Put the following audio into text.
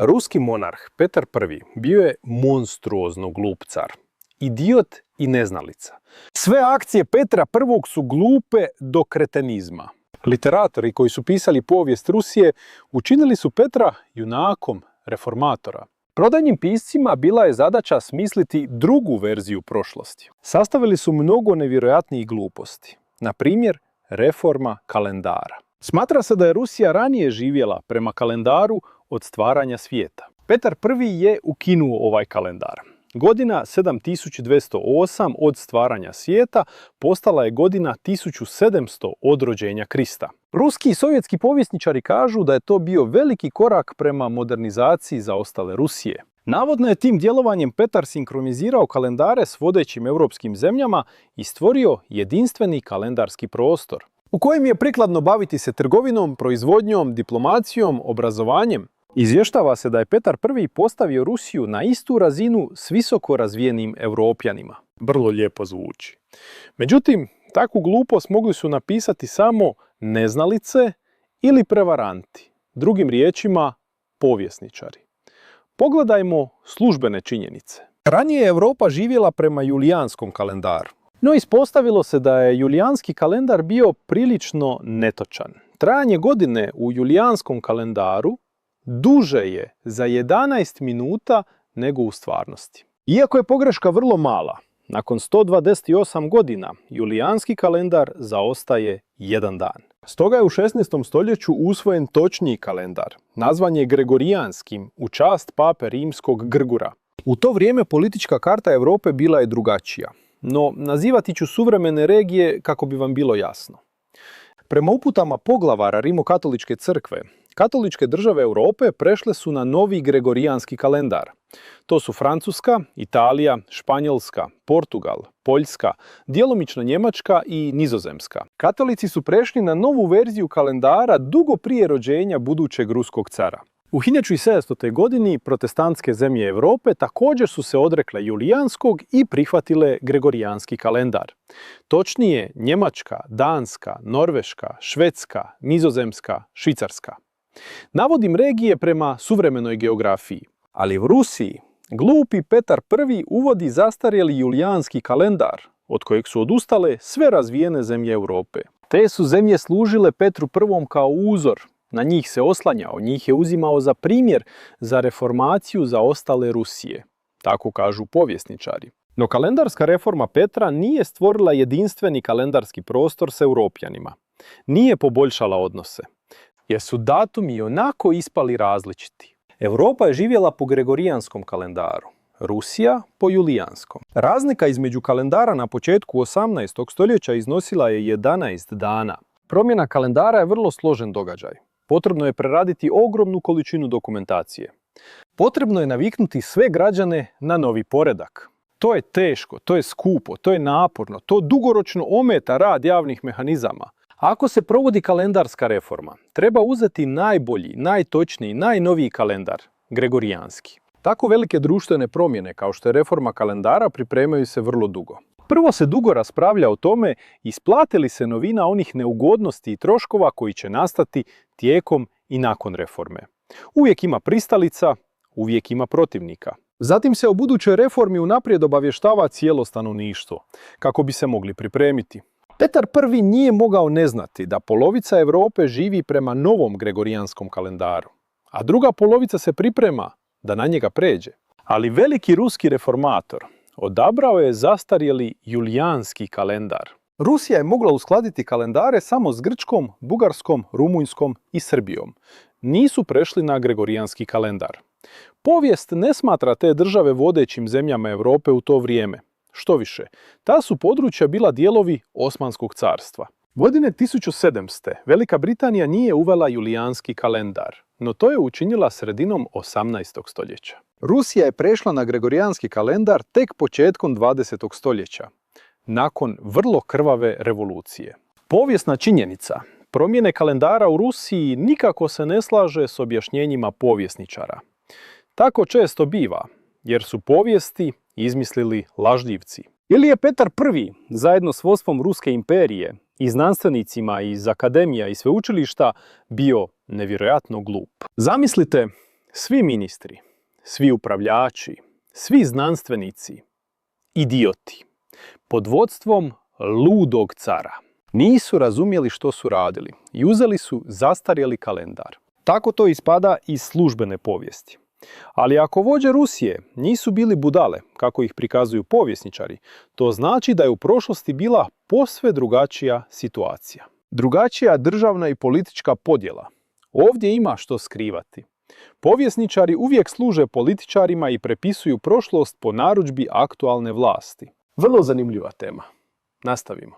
Ruski monarh Petar I bio je monstruozno glup car. Idiot i neznalica. Sve akcije Petra I su glupe do kretenizma. Literatori koji su pisali povijest Rusije učinili su Petra junakom reformatora. Prodajnim piscima bila je zadaća smisliti drugu verziju prošlosti. Sastavili su mnogo nevjerojatnijih gluposti. Na primjer, reforma kalendara. Smatra se da je Rusija ranije živjela prema kalendaru od stvaranja svijeta. Petar I je ukinuo ovaj kalendar. Godina 7208 od stvaranja svijeta postala je godina 1700 od rođenja Krista. Ruski i sovjetski povjesničari kažu da je to bio veliki korak prema modernizaciji zaostale Rusije. Navodno je tim djelovanjem Petar sinkronizirao kalendare s vodećim europskim zemljama i stvorio jedinstveni kalendarski prostor, u kojem je prikladno baviti se trgovinom, proizvodnjom, diplomacijom, obrazovanjem. Izvještava se da je Petar I postavio Rusiju na istu razinu s visoko razvijenim Europljanima. Vrlo lijepo zvuči. Međutim, takvu glupost mogli su napisati samo neznalice ili prevaranti. Drugim riječima, povjesničari. Pogledajmo službene činjenice. Ranije je Europa živjela prema julijanskom kalendaru. No ispostavilo se da je julijanski kalendar bio prilično netočan. Trajanje godine u julijanskom kalendaru duže je za 11 minuta nego u stvarnosti. Iako je pogreška vrlo mala, nakon 128 godina julijanski kalendar zaostaje jedan dan. Stoga je u 16. stoljeću usvojen točniji kalendar, nazvan je Gregorijanskim u čast pape rimskog Grgura. U to vrijeme politička karta Europe bila je drugačija, no nazivati ću suvremene regije kako bi vam bilo jasno. Prema uputama poglavara Rimokatoličke crkve, katoličke države Europe prešle su na novi gregorijanski kalendar. To su Francuska, Italija, Španjolska, Portugal, Poljska, djelomično Njemačka i Nizozemska. Katolici su prešli na novu verziju kalendara dugo prije rođenja budućeg ruskog cara. U 1700. godini protestantske zemlje Europe također su se odrekle julijanskog i prihvatile gregorijanski kalendar. Točnije Njemačka, Danska, Norveška, Švedska, Nizozemska, Švicarska. Navodim regije prema suvremenoj geografiji, ali u Rusiji glupi Petar I uvodi zastarjeli julijanski kalendar, od kojeg su odustale sve razvijene zemlje Europe. Te su zemlje služile Petru I kao uzor, na njih se oslanjao, njih je uzimao za primjer za reformaciju zaostale Rusije, tako kažu povjesničari. No kalendarska reforma Petra nije stvorila jedinstveni kalendarski prostor s Europljanima. Nije poboljšala odnose, jer su datumi onako ispali različiti. Europa je živjela po gregorijanskom kalendaru, Rusija po julijanskom. Razlika između kalendara na početku 18. stoljeća iznosila je 11 dana. Promjena kalendara je vrlo složen događaj. Potrebno je preraditi ogromnu količinu dokumentacije. Potrebno je naviknuti sve građane na novi poredak. To je teško, to je skupo, to je naporno, to dugoročno ometa rad javnih mehanizama. Ako se provodi kalendarska reforma, treba uzeti najbolji, najtočniji, najnoviji kalendar, gregorijanski. Tako velike društvene promjene kao što je reforma kalendara pripremaju se vrlo dugo. Prvo se dugo raspravlja o tome isplati li se novina onih neugodnosti i troškova koji će nastati tijekom i nakon reforme. Uvijek ima pristalica, uvijek ima protivnika. Zatim se o budućoj reformi unaprijed obavještava cijelo stanovništvo, kako bi se mogli pripremiti. Petar I nije mogao ne znati da polovica Europe živi prema novom gregorijanskom kalendaru, a druga polovica se priprema da na njega pređe. Ali veliki ruski reformator odabrao je zastarjeli julijanski kalendar. Rusija je mogla uskladiti kalendare samo s Grčkom, Bugarskom, Rumunjskom i Srbijom. Nisu prešli na gregorijanski kalendar. Povijest ne smatra te države vodećim zemljama Europe u to vrijeme. Štoviše, ta su područja bila dijelovi Osmanskog carstva. Godine 1700. Velika Britanija nije uvela julijanski kalendar, no to je učinila sredinom 18. stoljeća. Rusija je prešla na gregorijanski kalendar tek početkom 20. stoljeća, nakon vrlo krvave revolucije. Povijesna činjenica, promjene kalendara u Rusiji nikako se ne slaže s objašnjenjima povjesničara. Tako često biva, jer su povijesti izmislili lažljivci. Ili je Petar I, zajedno s vodstvom Ruske imperije i znanstvenicima iz akademija i sveučilišta, bio nevjerojatno glup. Zamislite Svi ministri, svi upravljači, svi znanstvenici, idioti, pod vodstvom ludog cara, nisu razumjeli što su radili i uzeli su zastarjeli kalendar. Tako to ispada iz službene povijesti. Ali ako vođe Rusije nisu bili budale, kako ih prikazuju povjesničari, to znači da je u prošlosti bila posve drugačija situacija. Drugačija državna i politička podjela. Ovdje ima što skrivati. Povjesničari uvijek služe političarima i prepisuju prošlost po narudžbi aktualne vlasti. Vrlo zanimljiva tema. Nastavimo.